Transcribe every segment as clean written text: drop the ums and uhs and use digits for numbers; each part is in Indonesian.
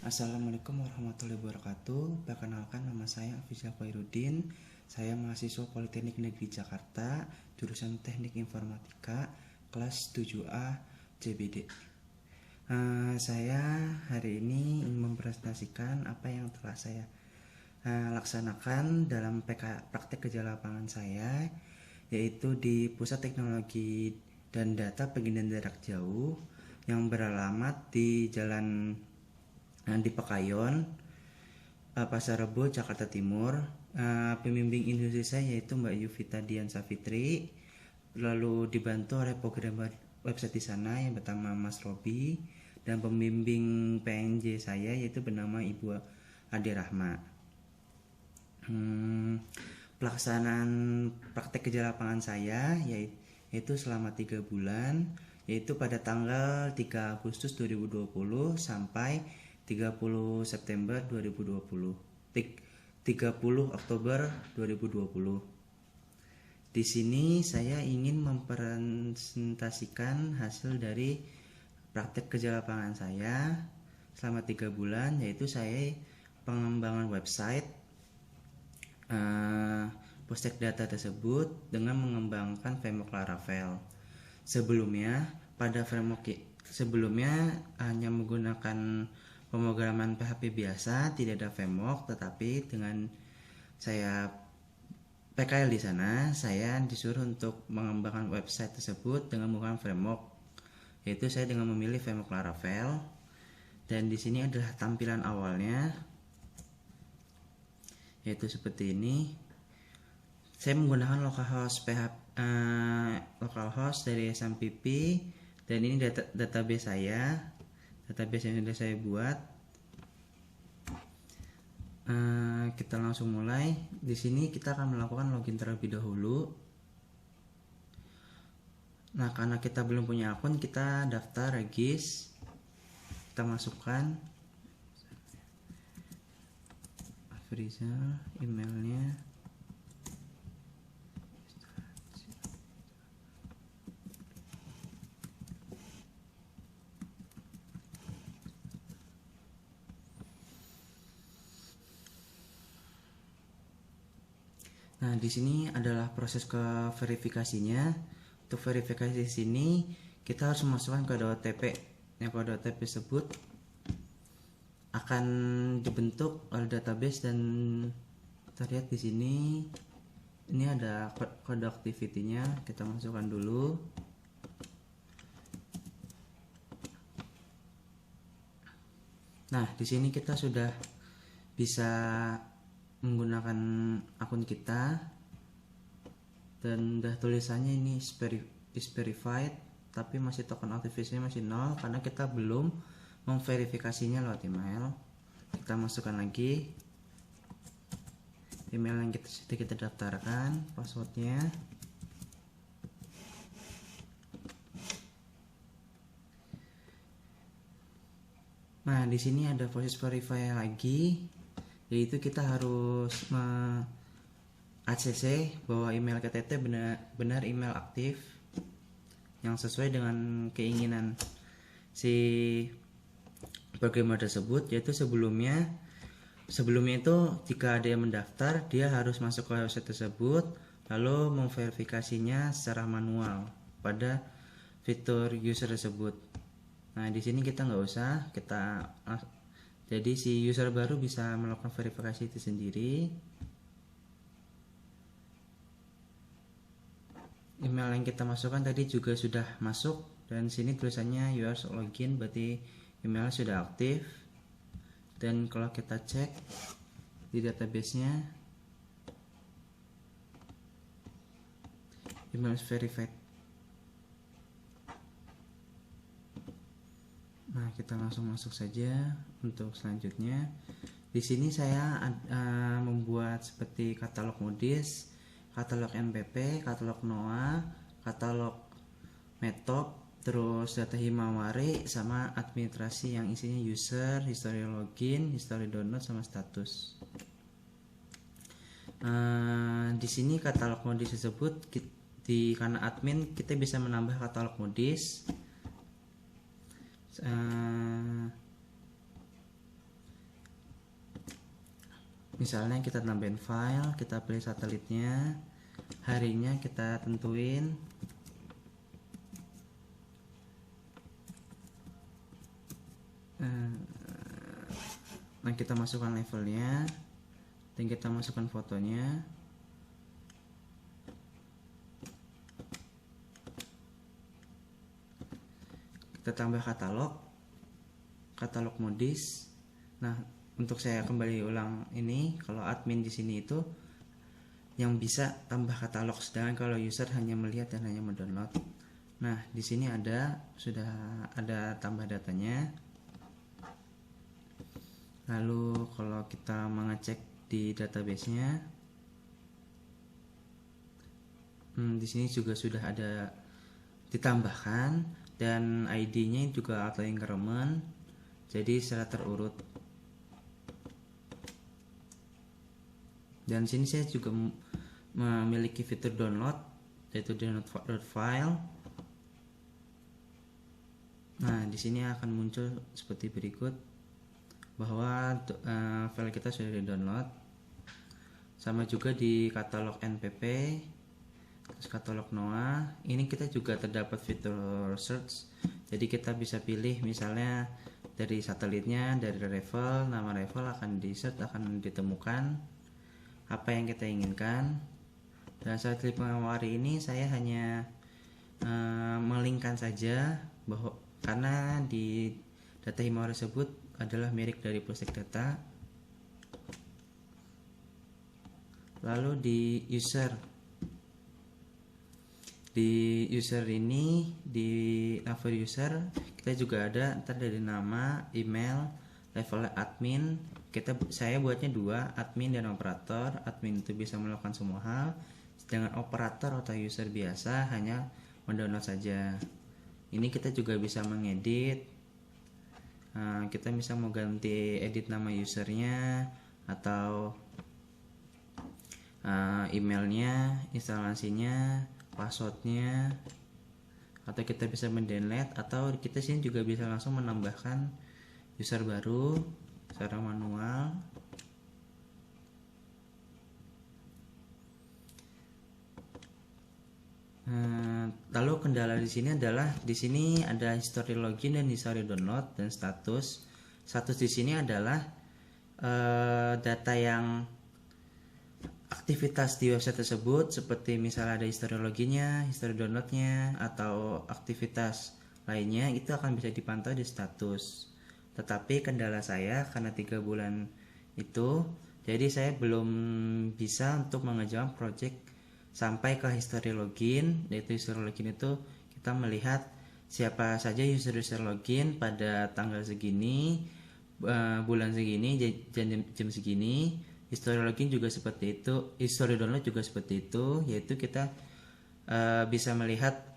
Assalamualaikum warahmatullahi wabarakatuh. Perkenalkan, nama saya Afizal Khairuddin. Saya mahasiswa Politeknik Negeri Jakarta, jurusan Teknik Informatika, kelas 7A CBD. Saya hari ini ingin mempresentasikan apa yang telah saya laksanakan dalam praktek kerja lapangan saya, yaitu di Pusat Teknologi dan Data Pengendalian Jarak Jauh yang beralamat di Jalan di Pekayon, Pasar Rebo, Jakarta Timur. Pembimbing industri saya yaitu Mbak Yuvita Dian Savitri, lalu dibantu oleh programmer website di sana yang pertama Mas Robi, dan pembimbing PNJ saya yaitu bernama Ibu Ade Rahma. Pelaksanaan praktek kerja lapangan saya yaitu selama 3 bulan, yaitu pada tanggal 3 Agustus 2020 sampai 30 September 2020, 30 Oktober 2020. Di sini saya ingin mempresentasikan hasil dari praktek kerja lapangan saya selama 3 bulan, yaitu saya pengembangan website Pustek data tersebut dengan mengembangkan framework Laravel. Sebelumnya hanya menggunakan pemrograman PHP biasa, tidak ada framework, tetapi dengan saya PKL di sana, saya disuruh untuk mengembangkan website tersebut dengan menggunakan framework, yaitu saya dengan memilih framework Laravel. Dan di sini adalah tampilan awalnya, yaitu seperti ini. Saya menggunakan localhost dari SMPP, dan ini database saya, database yang sudah saya buat. Kita langsung mulai. Di sini kita akan melakukan login terlebih dahulu. Nah, karena kita belum punya akun, kita daftar regis. Kita masukkan Afrizal, emailnya. Nah, di sini adalah proses ke verifikasinya. Untuk verifikasi di sini kita harus memasukkan kode OTP. Yang kode OTP tersebut akan dibentuk oleh database, dan terlihat di sini ini ada kode activity-nya. Kita masukkan dulu. Nah, di sini kita sudah bisa menggunakan akun kita, dan udah tulisannya ini is verified, tapi masih token activity-nya masih 0 karena kita belum memverifikasinya lewat email. Kita masukkan lagi email yang kita daftarkan, passwordnya. Nah, di sini ada proses verify lagi, yaitu kita harus ACC bahwa email kita itu benar email aktif yang sesuai dengan keinginan si programmer tersebut, yaitu sebelumnya itu jika ada yang mendaftar, dia harus masuk ke website tersebut lalu memverifikasinya secara manual pada fitur user tersebut. Nah, di sini kita nggak usah, jadi si user baru bisa melakukan verifikasi itu sendiri. Email yang kita masukkan tadi juga sudah masuk, dan sini tulisannya you are login, berarti email sudah aktif. Dan kalau kita cek di database-nya, email verified. Nah, kita langsung masuk saja untuk selanjutnya. Di sini saya membuat seperti katalog Modis, katalog NPP, katalog NOA, katalog Metop, terus data Himawari, sama administrasi yang isinya user, history login, history download, sama status. Di sini katalog Modis tersebut karena admin kita bisa menambah katalog Modis. Misalnya kita tambahin file, kita pilih satelitnya, harinya kita tentuin, nah kita masukkan levelnya, dan kita masukkan fotonya. Kita tambah katalog modis. Nah, untuk saya kembali ulang ini, kalau admin di sini itu yang bisa tambah katalog, sedangkan kalau user hanya melihat dan hanya mendownload. Nah, di sini sudah ada tambah datanya. Lalu kalau kita mengecek di database-nya, di sini juga sudah ada ditambahkan, dan ID-nya juga auto increment, jadi secara terurut. Dan sini saya juga memiliki fitur download, yaitu download file. Nah, di sini akan muncul seperti berikut, bahwa file kita sudah di-download. Sama juga di katalog NPP, terus katalog NOAA. Ini kita juga terdapat fitur search, jadi kita bisa pilih misalnya dari satelitnya, dari level, nama level akan di search, akan ditemukan apa yang kita inginkan. Dan saat klik mengawari ini saya hanya melingkan saja, bahwa karena di data Himawari tersebut adalah milik dari Pustek Data. Lalu di user ini, di cover user kita juga ada dari nama, email, level admin. Saya buatnya 2, admin dan operator. Admin itu bisa melakukan semua hal, sedangkan operator atau user biasa hanya mendownload saja. Ini kita juga bisa mengedit. Kita bisa mau ganti edit nama usernya, atau emailnya, instalasinya, passwordnya, atau kita bisa mendelete, atau kita sini juga bisa langsung menambahkan user baru secara manual. Lalu kendala di sini adalah ada history login dan history download dan status. Status di sini adalah data yang aktivitas di website tersebut, seperti misalnya ada history loginnya, history downloadnya, atau aktivitas lainnya, itu akan bisa dipantau di status. Tetapi kendala saya karena 3 bulan itu, jadi saya belum bisa untuk mengerjakan project sampai ke history login. Yaitu history login itu kita melihat siapa saja user login pada tanggal segini, bulan segini, jam segini. History login juga seperti itu, history download juga seperti itu, yaitu kita bisa melihat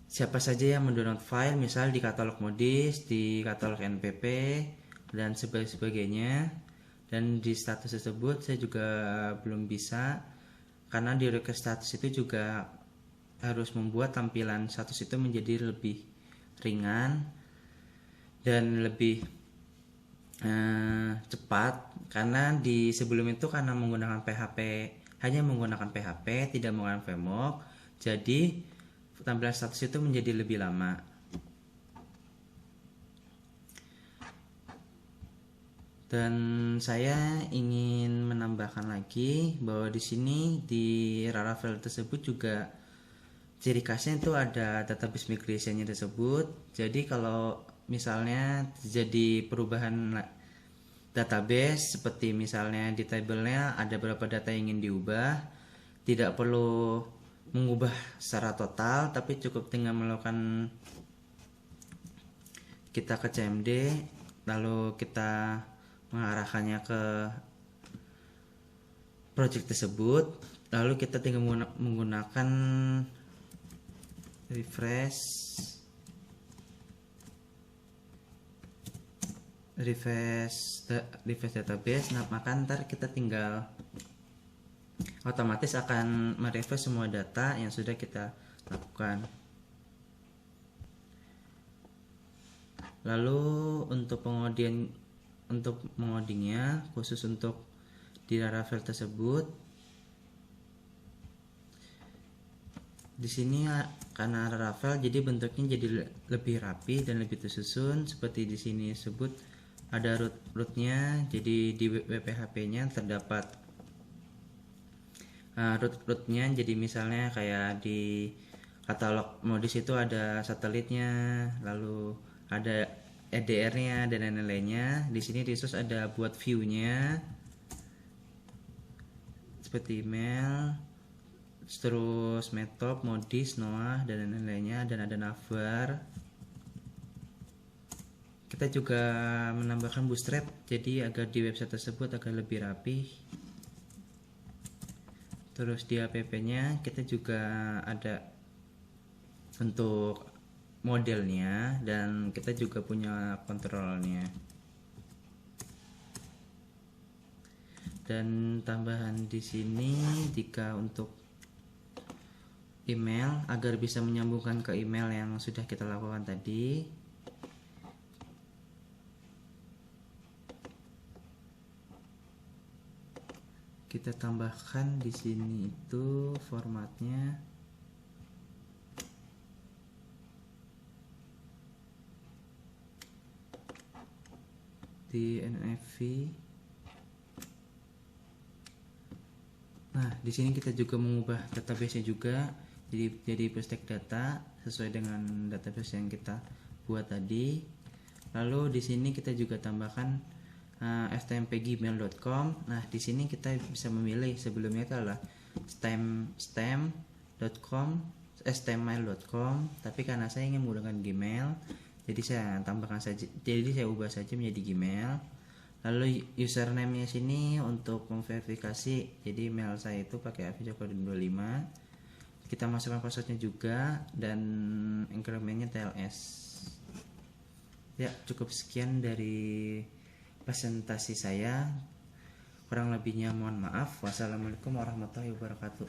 siapa saja yang mendownload file, misal di katalog modis, di katalog NPP, dan sebagainya. Dan di status tersebut saya juga belum bisa, karena di request status itu juga harus membuat tampilan status itu menjadi lebih ringan dan lebih cepat. Karena di sebelum itu karena menggunakan PHP, hanya menggunakan PHP, tidak menggunakan VMOOC, jadi tampilan status itu menjadi lebih lama. Dan saya ingin menambahkan lagi bahwa di sini di Laravel tersebut juga ciri khasnya itu ada database migration-nya tersebut. Jadi kalau misalnya terjadi perubahan database, seperti misalnya di tabelnya ada beberapa data yang ingin diubah, tidak perlu mengubah secara total, tapi cukup dengan melakukan, kita ke CMD, lalu kita mengarahkannya ke project tersebut, lalu kita tinggal menggunakan refresh database. Nah, maka ntar kita tinggal otomatis akan merefresh semua data yang sudah kita lakukan. Lalu untuk pengujian untuk mengodingnya khusus untuk di Laravel tersebut. Di sini karena Laravel jadi bentuknya jadi lebih rapi dan lebih tersusun, seperti di sini disebut ada rootnya. Jadi di WPHP-nya terdapat rootnya, jadi misalnya kayak di katalog modis itu ada satelitnya, lalu ada EDR-nya dan lain-lainnya. Di sini resource ada buat view-nya seperti email, terus metop, modis, noah dan lain-lainnya, dan ada navbar. Kita juga menambahkan bootstrap jadi agar di website tersebut agar lebih rapi. Terus di app-nya kita juga ada untuk modelnya dan kita juga punya kontrolnya. Dan tambahan di sini, jika untuk email agar bisa menyambungkan ke email yang sudah kita lakukan tadi, kita tambahkan di sini itu formatnya di NFV. Nah, di sini kita juga mengubah database-nya juga jadi pustek data sesuai dengan database yang kita buat tadi. Lalu di sini kita juga tambahkan ftmpgmail.com. Nah, di sini kita bisa memilih, sebelumnya itu adalah stem.com, stemmail.com, tapi karena saya ingin menggunakan Gmail, jadi saya tambahkan saja, jadi saya ubah saja menjadi Gmail. Lalu username-nya sini untuk memverifikasi, jadi email saya itu pakai avijoko25. Kita masukkan passwordnya juga dan incrementnya TLS. Ya, cukup sekian dari presentasi saya. Kurang lebihnya mohon maaf. Wassalamualaikum warahmatullahi wabarakatuh.